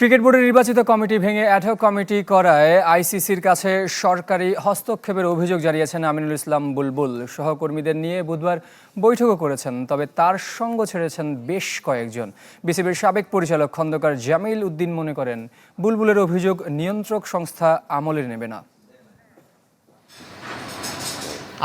Cricket বোর্ডের নির্বাচিত committee ভেঙে অ্যাডহক কমিটি করায় আইসিসির কাছে সরকারি হস্তক্ষেপের অভিযোগ জানিয়েছেন আমিনুল ইসলাম বুলবুল। সহকর্মীদের নিয়ে বুধবার বৈঠকও করেছেন, তবে তার সঙ্গ ছেড়েছেন বেশ কয়েকজন। বিসিবির সাবেক পরিচালক খন্দকার জামিল উদ্দিন মনে করেন, বুলবুলের অভিযোগ নিয়ন্ত্রক সংস্থা আমলে নেবে না।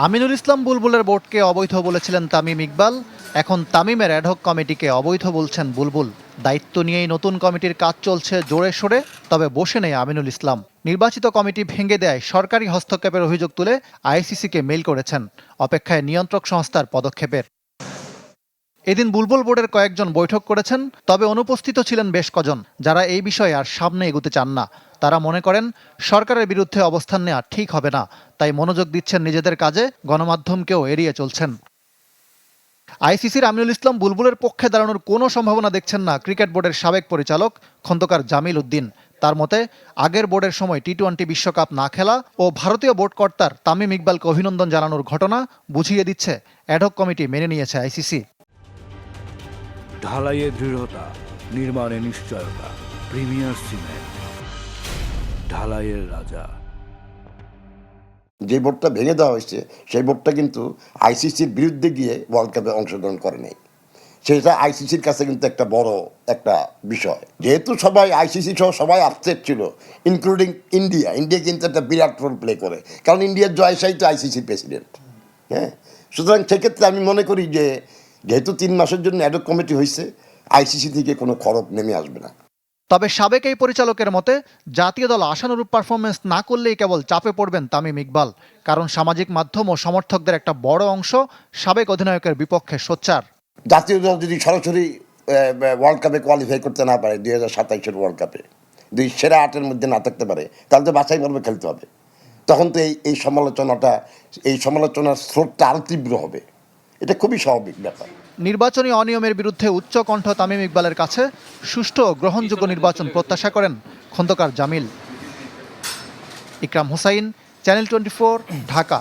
আমিনুল ইসলাম বুলবুলের বোর্ডকে অবৈধ বলেছিলেন তামিম ইকবাল, এখন তামিমের অ্যাডহক কমিটিকে অবৈধ বলছেন বুলবুল। দায়িত্ব নিয়েই নতুন কমিটির কাজ চলছে জোরে সোরে, তবে বসে নেই আমিনুল ইসলাম। নির্বাচিত কমিটি ভেঙে দেয় সরকারি হস্তক্ষেপের অভিযোগ তুলে আইসিসিকে মেইল করেছেন, অপেক্ষায় নিয়ন্ত্রক সংস্থার পদক্ষেপের। এদিন বুলবুল বোর্ডের কয়েকজন বৈঠক করেছেন, তবে অনুপস্থিত ছিলেন বেশ কজন, যারা এই বিষয়ে আর সামনে এগোতে চান না। তারা মনে করেন সরকারের বিরুদ্ধে অবস্থান নেওয়া ঠিক হবে না, তাই মনোযোগ দিচ্ছেন নিজেদের কাজে, গণমাধ্যমকেও এড়িয়ে চলছেন। আইসিসির আমিনুল ইসলাম বুলবুলের পক্ষে দাঁড়ানোর কোনো সম্ভাবনা দেখছেন না ক্রিকেট বোর্ডের সাবেক পরিচালক খন্দকার জামিল উদ্দিন। তার মতে, আগের বোর্ডের সময় টি-20 বিশ্বকাপ না খেলা ও ভারতীয় বোর্ড কর্তার তামিম ইকবালকে অভিনন্দন জানানোর ঘটনা বুঝিয়ে দিচ্ছে অ্যাডহক কমিটি মেনে নিয়েছে আইসিসি। ঢালাইয়ে দৃঢ়তা, নির্মাণে নিশ্চয়তা, প্রিমিয়ার সিমেন্ট, ঢালাইয়ের রাজা। যে বোর্ডটা ভেঙে দেওয়া হয়েছে সেই বোর্ডটা কিন্তু আইসিসির বিরুদ্ধে গিয়ে ওয়ার্ল্ড কাপে অংশগ্রহণ করে নাই। সেটা আইসিসির কাছে কিন্তু একটা বড় একটা বিষয়। যেহেতু সবাই আইসিসি সহ সবাই আপসেট ছিল, ইনক্লুডিং ইন্ডিয়া কিন্তু একটা বিরাট রোল প্লে করে, কারণ ইন্ডিয়ার জয়শাহী তো আইসিসির প্রেসিডেন্ট। হ্যাঁ, সুতরাং সেক্ষেত্রে আমি মনে করি যে যেহেতু 3 মাসের জন্য অ্যাডহক কমিটি হয়েছে, আইসিসি থেকে কোনো খরচ নেমে আসবে না। তবে সাবেক এই পরিচালকের মতে, জাতীয় দল আশানুরূপ পারফরমেন্স না করলেই কেবল চাপে পড়বেন তামিম ইকবাল, কারণ সামাজিক মাধ্যম ও সমর্থকদের একটা বড় অংশ সাবেক অধিনায়কের বিপক্ষে সোচ্চার। জাতীয় দল যদি সরাসরি ওয়ার্ল্ড কাপে কোয়ালিফাই করতে না পারে, 2027-এর ওয়ার্ল্ড কাপে যদি সেরা 8-এর মধ্যে না থাকতে পারে, তাহলে তো বাছাই পর্বে খেলতে হবে। তখন তো এই সমালোচনার স্রোতটা আরও তীব্র হবে। এটা খুবই স্বাভাবিক ব্যাপার। নির্বাচনী অনিয়মের বিরুদ্ধে উচ্চ কণ্ঠ তামিম ইকবালের কাছে সুষ্ঠু ও গ্রহণযোগ্য নির্বাচন প্রত্যাশা করেন খন্দকার জামিল। ইকরাম হুসাইন, চ্যানেল 24, ঢাকা।